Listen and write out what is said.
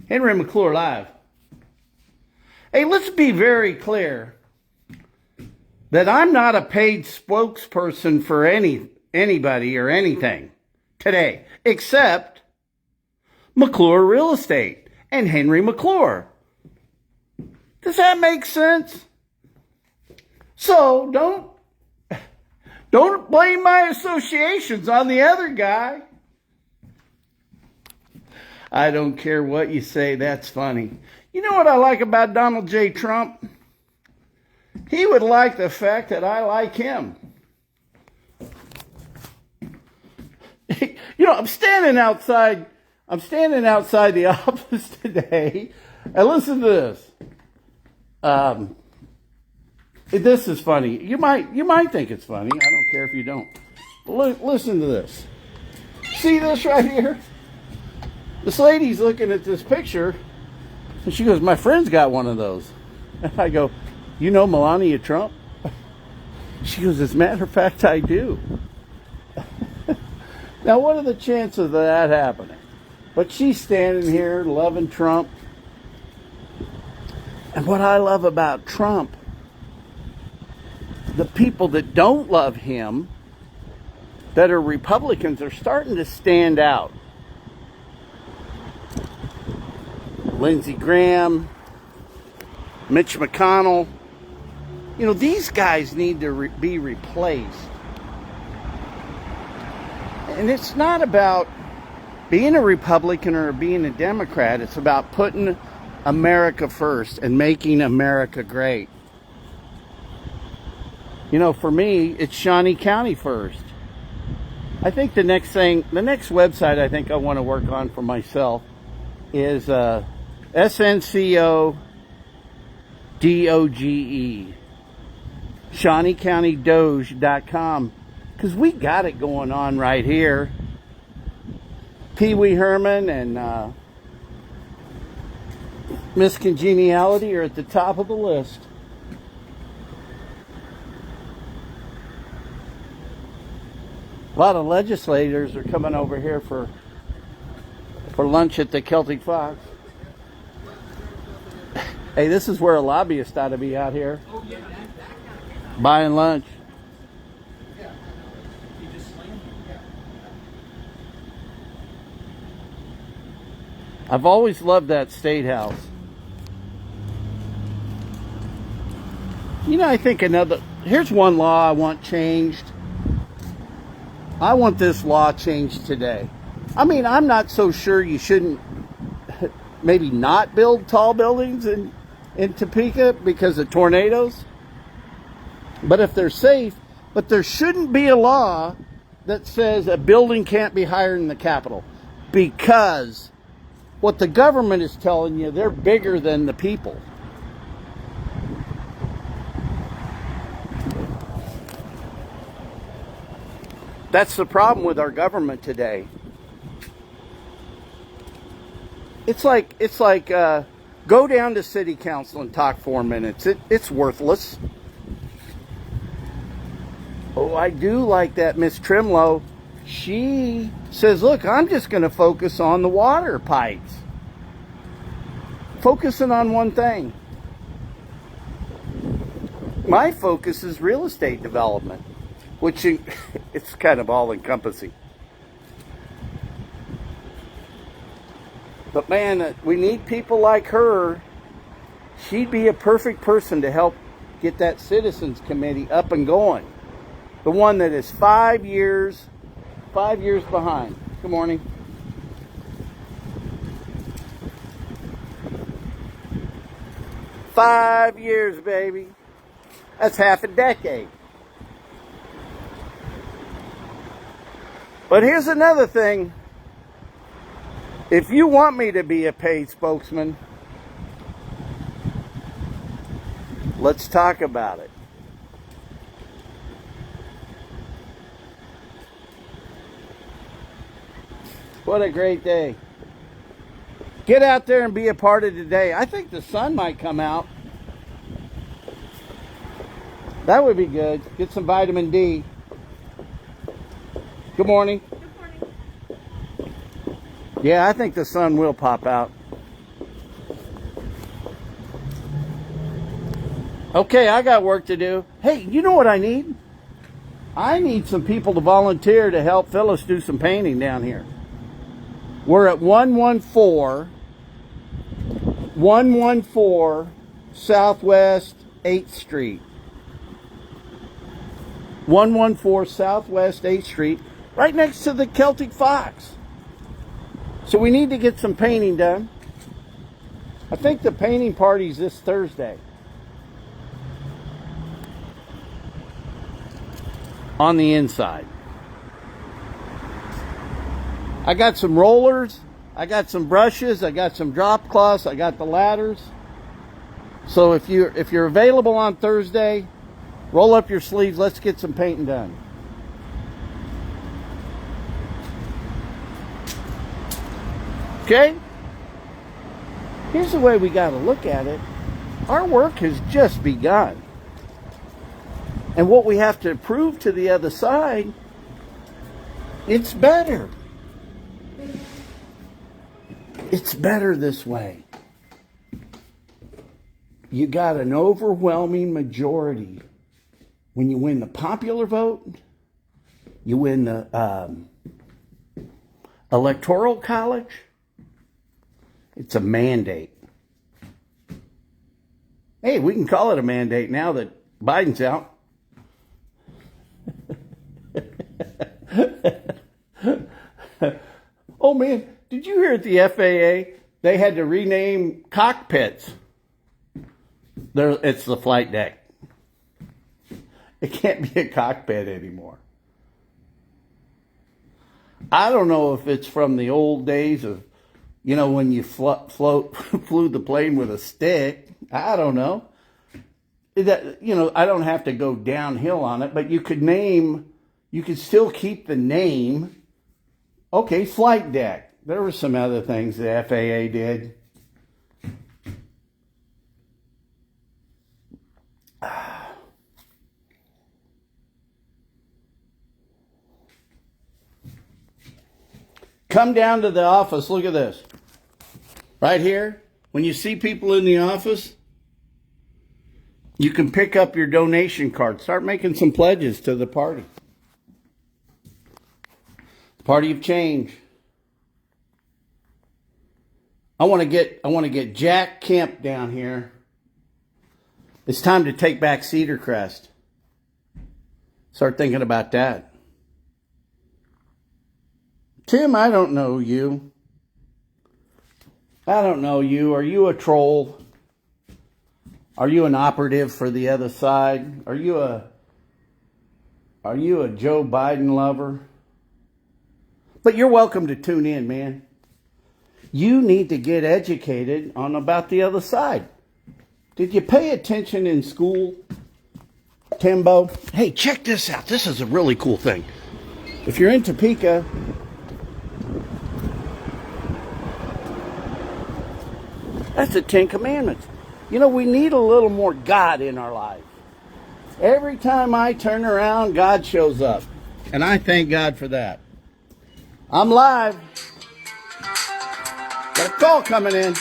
Henry McClure live. Hey, let's be very clear that I'm not a paid spokesperson for anybody or anything today, except McClure Real Estate and Henry McClure. Does that make sense? So don't blame my associations on the other guy. I don't care what you say, that's funny. You know what I like about Donald J. Trump? He would like the fact that I like him. You know, I'm standing outside the office today, and listen to this. This is funny. You might think it's funny. I don't care if you don't. Listen to this. See this right here? This lady's looking at this picture, and she goes, "My friend's got one of those." And I go, "You know Melania Trump?" She goes, "As a matter of fact, I do." Now, what are the chances of that happening? But she's standing here loving Trump. And what I love about Trump, the people that don't love him, that are Republicans, are starting to stand out. Lindsey Graham, Mitch McConnell. You know, these guys need to be replaced. And it's not about being a Republican or being a Democrat. It's about putting America first and making America great. You know, for me, it's Shawnee County first. I think the next website I think I want to work on for myself is SNCODOGE. ShawneeCountyDoge.com. Because we got it going on right here. Pee Wee Herman and Miss Congeniality are at the top of the list. A lot of legislators are coming over here for lunch at the Celtic Fox. Hey, this is where a lobbyist ought to be out here. Buying lunch. I've always loved that State House. You know, I think here's one law I want changed. I want this law changed today. I mean, I'm not so sure you shouldn't maybe not build tall buildings in Topeka because of tornadoes. But if they're safe, but there shouldn't be a law that says a building can't be higher than the Capitol, because what the government is telling you, they're bigger than the people. That's the problem with our government today. It's like go down to city council and talk 4 minutes. It's worthless. Oh, I do like that Miss Trimlow. She says, "Look, I'm just going to focus on the water pipes." Focusing on one thing. My focus is real estate development, which it's kind of all-encompassing. But man, we need people like her. She'd be a perfect person to help get that Citizens Committee up and going. The one that is 5 years behind. Good morning. Five years, baby. That's half a decade. But here's another thing. If you want me to be a paid spokesman, let's talk about it. What a great day. Get out there and be a part of today. I think the sun might come out. That would be good. Get some vitamin D. Good morning. Good morning. Yeah, I think the sun will pop out. Okay, I got work to do. Hey, you know what I need? I need some people to volunteer to help Phyllis do some painting down here. We're at 114 Southwest 8th Street. 114 Southwest 8th Street, right next to the Celtic Fox. So we need to get some painting done. I think the painting party's this Thursday. On the inside. I got some rollers, I got some brushes, I got some drop cloths, I got the ladders. So if you're available on Thursday, roll up your sleeves, let's get some painting done. Okay? Here's the way we got to look at it. Our work has just begun. And what we have to prove to the other side, it's better. It's better this way. You got an overwhelming majority. When you win the popular vote, you win the electoral college, it's a mandate. Hey, we can call it a mandate now that Biden's out. Oh man, did you hear at the FAA they had to rename cockpits? It's the flight deck. It can't be a cockpit anymore. I don't know if it's from the old days of, when you flew the plane with a stick. I don't know. I don't have to go downhill on it, but you could still keep the name. Okay, flight deck. There were some other things the FAA did. Come down to the office. Look at this. Right here. When you see people in the office, you can pick up your donation card. Start making some pledges to the party. The party of change. I want to get Jack Kemp down here. It's time to take back Cedar Crest. Start thinking about that. Tim, I don't know you. I don't know you. Are you a troll? Are you an operative for the other side? Are you a Joe Biden lover? But you're welcome to tune in, man. You need to get educated on about the other side. Did you pay attention in school, Timbo? Hey, check this out. This is a really cool thing. If you're in Topeka, that's the 10 Commandments. We need a little more God in our life. Every time I turn around, God shows up. And I thank God for that. I'm live. Got a call coming in.